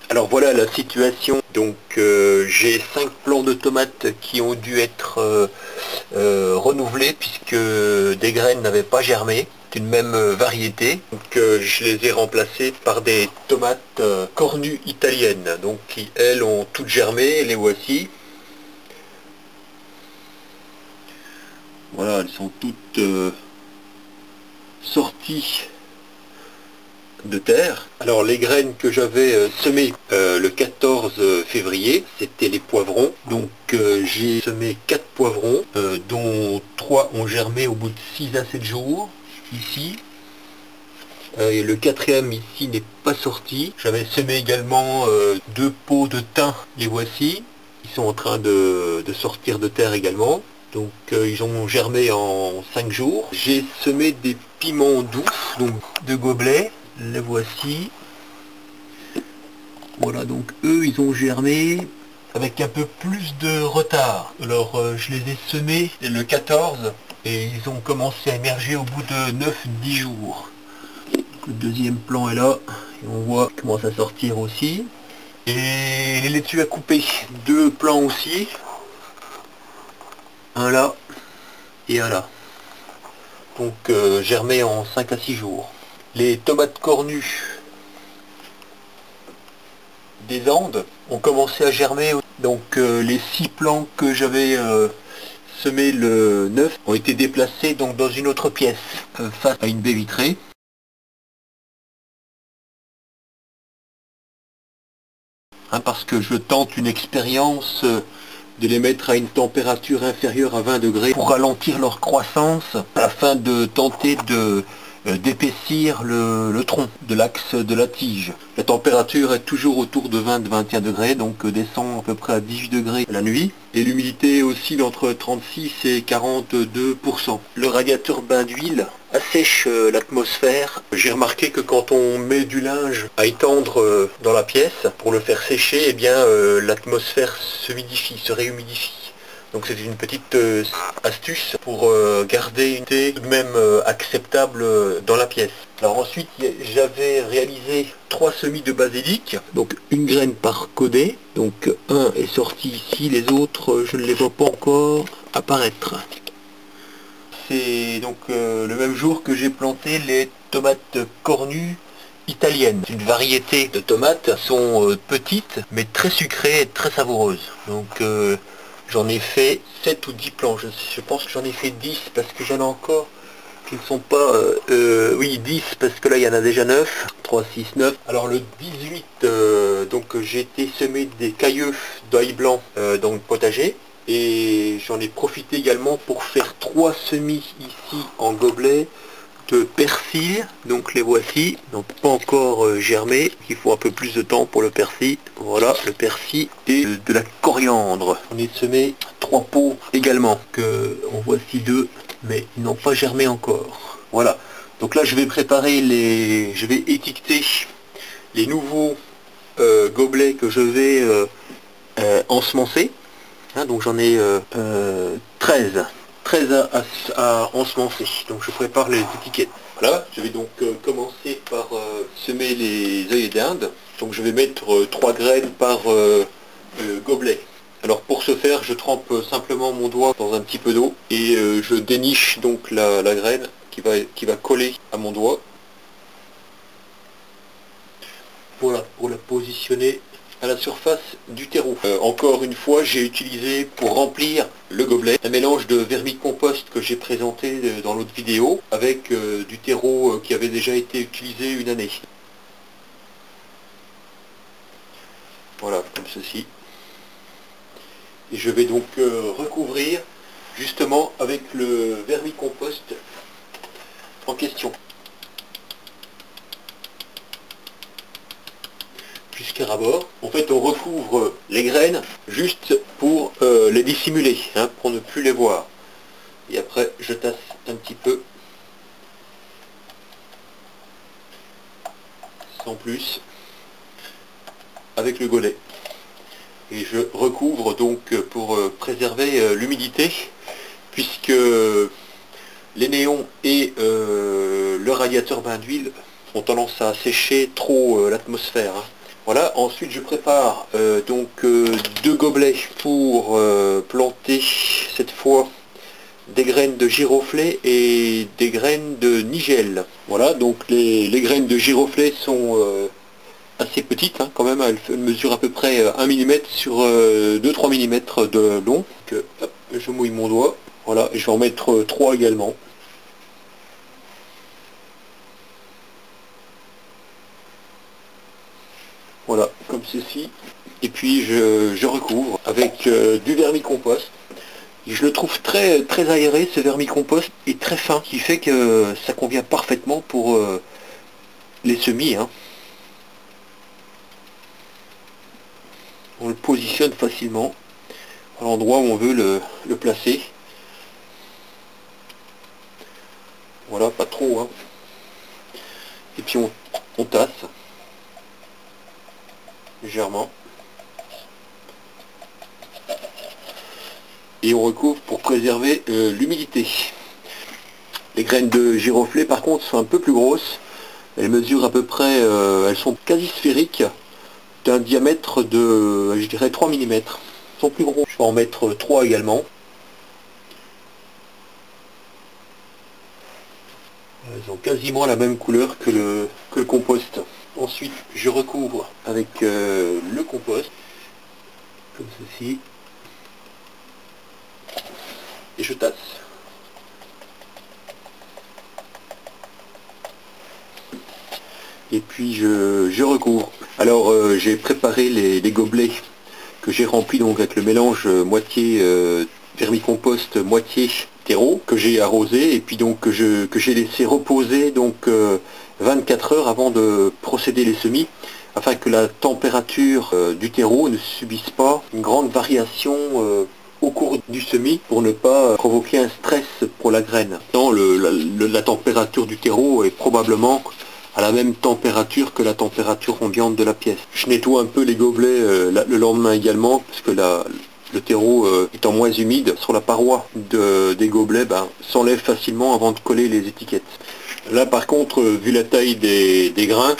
Alors voilà la situation. Donc j'ai 5 plants de tomates qui ont dû être renouvelés puisque des graines n'avaient pas germé d'une même variété. Donc je les ai remplacés par des tomates cornues italiennes, donc qui elles ont toutes germé. Les voici. Voilà, elles sont toutes sorties de terre. Alors les graines que j'avais semées le 14 février, c'était les poivrons. Donc j'ai semé 4 poivrons, dont 3 ont germé au bout de 6 à 7 jours, ici. Et le quatrième ici n'est pas sorti. J'avais semé également 2 pots de thym, les voici. Ils sont en train de sortir de terre également. Donc ils ont germé en 5 jours. J'ai semé des piments doux, donc de gobelets. Les voici. Voilà, donc eux, ils ont germé avec un peu plus de retard. Alors, je les ai semés le 14 et ils ont commencé à émerger au bout de 9-10 jours. Donc, le deuxième plan est là et on voit qu'il commence à sortir aussi. Et les laitues à couper, 2 plants aussi. Un là et un là. Donc, germé en 5 à 6 jours. Les tomates cornues des Andes ont commencé à germer. Donc les 6 plants que j'avais semés le 9 ont été déplacés donc dans une autre pièce face à une baie vitrée. Parce que je tente une expérience de les mettre à une température inférieure à 20 degrés pour ralentir leur croissance afin de tenter de d'épaissir le tronc de l'axe de la tige. La température est toujours autour de 20-21 degrés, donc descend à peu près à 18 degrés la nuit. Et l'humidité oscille entre 36 et 42%. Le radiateur bain d'huile assèche l'atmosphère. J'ai remarqué que quand on met du linge à étendre dans la pièce pour le faire sécher, eh bien l'atmosphère se humidifie, se réhumidifie. Donc c'est une petite astuce pour garder une humidité tout de même acceptable dans la pièce. Alors ensuite j'avais réalisé 3 semis de basilic, donc une graine par codé. Donc un est sorti ici, les autres je ne les vois pas encore apparaître. C'est donc le même jour que j'ai planté les tomates cornues italiennes. C'est une variété de tomates, elles sont petites mais très sucrées et très savoureuses. Donc j'en ai fait 7 ou 10 plants, je pense que j'en ai fait 10 parce que j'en ai encore qui ne sont pas... oui, 10 parce que là il y en a déjà 9, 3, 6, 9. Alors le 18, donc j'ai été semer des cailleux d'ail blanc dans le potager. Et j'en ai profité également pour faire 3 semis ici en gobelet de persil, donc les voici, donc pas encore germé, il faut un peu plus de temps pour le persil, voilà le persil et de la coriandre. On est semé 3 pots également, que on voit ici 2, mais ils n'ont pas germé encore. Voilà, donc là je vais préparer je vais étiqueter les nouveaux gobelets que je vais ensemencer. Donc j'en ai 13 à ensemencer, donc je prépare les étiquettes. Voilà, je vais donc commencer par semer les œillets d'Inde. Donc je vais mettre 3 graines par gobelet. Alors pour ce faire, je trempe simplement mon doigt dans un petit peu d'eau et je déniche donc la graine qui va coller à mon doigt. Voilà, pour la positionner à la surface du terreau. Encore une fois, j'ai utilisé pour remplir le gobelet un mélange de vermicompost que j'ai présenté dans l'autre vidéo avec du terreau qui avait déjà été utilisé une année. Voilà, comme ceci. Et je vais donc recouvrir justement avec le vermicompost en question. Jusqu'à rabord. En fait, on recouvre les graines juste pour les dissimuler, pour ne plus les voir. Et après, je tasse un petit peu, sans plus, avec le gobelet. Et je recouvre donc pour préserver l'humidité, puisque les néons et le radiateur bain d'huile ont tendance à sécher trop l'atmosphère. Voilà, ensuite je prépare deux gobelets pour planter cette fois des graines de giroflée et des graines de nigelle. Voilà, donc les graines de giroflée sont assez petites quand même, elles mesurent à peu près 1 mm sur 2-3 mm de long. Donc, hop, je mouille mon doigt. Voilà, je vais en mettre 3 également. Voilà, comme ceci. Et puis je recouvre avec du vermicompost. Je le trouve très aéré, ce vermicompost, et très fin, qui fait que ça convient parfaitement pour les semis. On le positionne facilement à l'endroit où on veut le placer. Voilà, pas trop. Et puis on tasse légèrement. Et on recouvre pour préserver l'humidité. Les graines de giroflée par contre sont un peu plus grosses. Elles mesurent à peu près, elles sont quasi sphériques, d'un diamètre de, je dirais, 3 mm. Elles sont plus gros. Je vais en mettre 3 également. Elles ont quasiment la même couleur que le compost. Ensuite, je recouvre avec le compost, comme ceci, et je tasse. Et puis je recouvre. Alors j'ai préparé les gobelets que j'ai remplis donc avec le mélange moitié vermicompost, moitié terreau, que j'ai arrosé et puis donc que j'ai laissé reposer donc 24 heures avant de procéder les semis, afin que la température du terreau ne subisse pas une grande variation au cours du semis, pour ne pas provoquer un stress pour la graine. Non, la température du terreau est probablement à la même température que la température ambiante de la pièce. Je nettoie un peu les gobelets le lendemain également, parce que le terreau étant moins humide, sur la paroi des gobelets s'enlève facilement avant de coller les étiquettes. Là par contre, vu la taille des grains,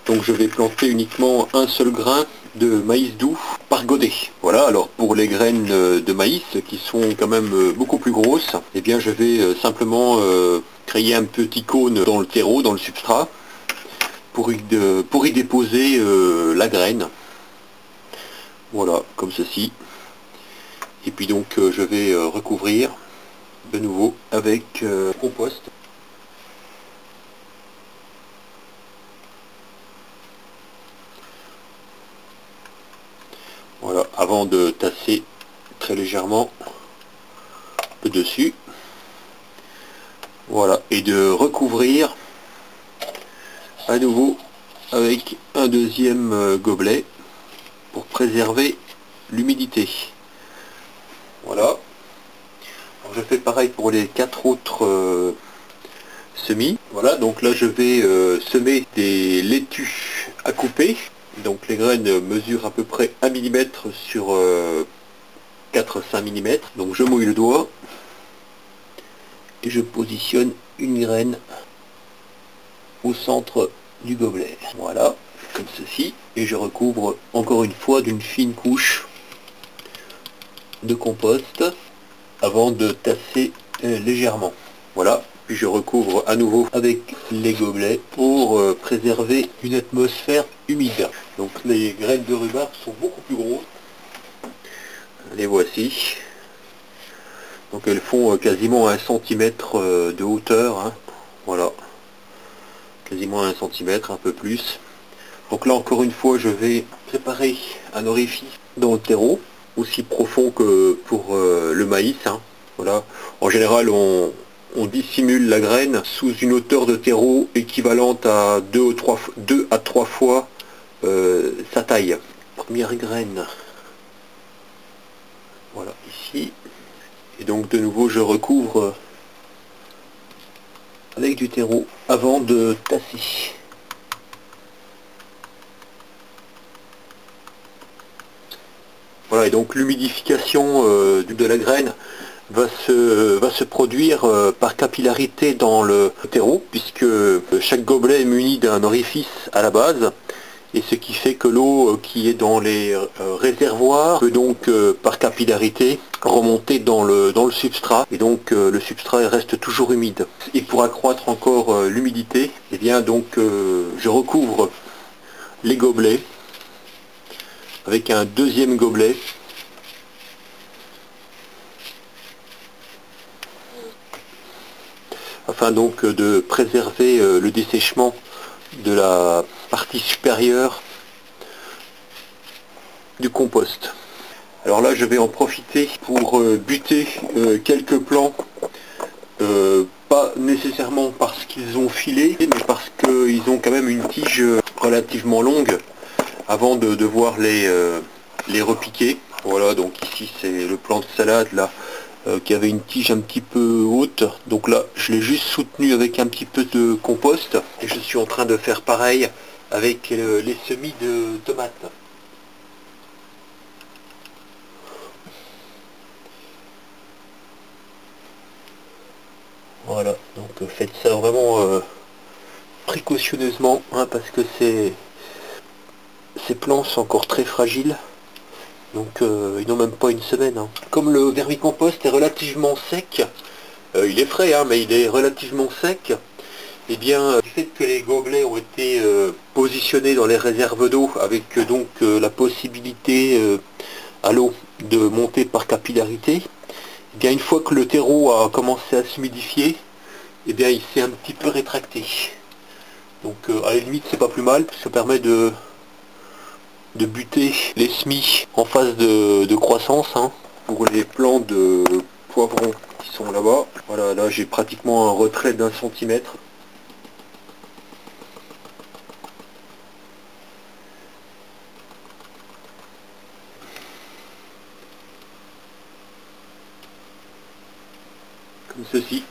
donc je vais planter uniquement un seul grain de maïs doux par godet. Voilà, alors pour les graines de maïs qui sont quand même beaucoup plus grosses, eh bien je vais simplement créer un petit cône dans le terreau, dans le substrat, pour y déposer la graine. Voilà, comme ceci. Et puis donc je vais recouvrir de nouveau avec compost. Voilà, avant de tasser très légèrement le dessus. Voilà, et de recouvrir à nouveau avec un deuxième gobelet pour préserver l'humidité. Voilà. Alors, je fais pareil pour les 4 autres semis. Voilà, donc là je vais semer des laitues à couper. Donc les graines mesurent à peu près 1 mm sur 4-5 mm. Donc je mouille le doigt et je positionne une graine au centre du gobelet. Voilà, comme ceci. Et je recouvre encore une fois d'une fine couche de compost avant de tasser légèrement. Voilà, puis je recouvre à nouveau avec les gobelets pour préserver une atmosphère humide. Donc les graines de rhubarbe sont beaucoup plus grosses. Les voici. Donc elles font quasiment 1 cm de hauteur. Voilà. Quasiment 1 cm, un peu plus. Donc là encore une fois je vais préparer un orifice dans le terreau, aussi profond que pour le maïs. Voilà. En général on dissimule la graine sous une hauteur de terreau équivalente à 2 à 3 fois sa taille. Première graine, voilà ici. Et donc de nouveau je recouvre avec du terreau avant de tasser. Voilà, et donc l'humidification de la graine va se produire par capillarité dans le terreau, puisque chaque gobelet est muni d'un orifice à la base, et ce qui fait que l'eau qui est dans les réservoirs peut donc par capillarité remonter dans le substrat, et donc le substrat reste toujours humide. Et pour accroître encore l'humidité, et bien donc je recouvre les gobelets avec un deuxième gobelet afin donc de préserver le dessèchement de la partie supérieure du compost. Alors là, je vais en profiter pour buter quelques plants, pas nécessairement parce qu'ils ont filé, mais parce qu'ils ont quand même une tige relativement longue avant de devoir les repiquer. Voilà, donc ici c'est le plant de salade là, qui avait une tige un petit peu haute, donc là je l'ai juste soutenu avec un petit peu de compost, et je suis en train de faire pareil avec les semis de tomates. Voilà, donc faites ça vraiment précautionneusement, hein, parce que ces plants sont encore très fragiles. Donc ils n'ont même pas une semaine, hein. Comme le vermicompost est relativement sec, il est frais, hein, mais il est relativement sec, et bien du fait que les gobelets ont été positionnés dans les réserves d'eau avec donc la possibilité à l'eau de monter par capillarité, et bien une fois que le terreau a commencé à s'humidifier, et bien il s'est un petit peu rétracté. Donc à la limite c'est pas plus mal, ça permet de buter les semis en phase de croissance, hein. Pour les plants de poivrons qui sont là-bas, voilà, là j'ai pratiquement un retrait d'1 centimètre. Comme ceci.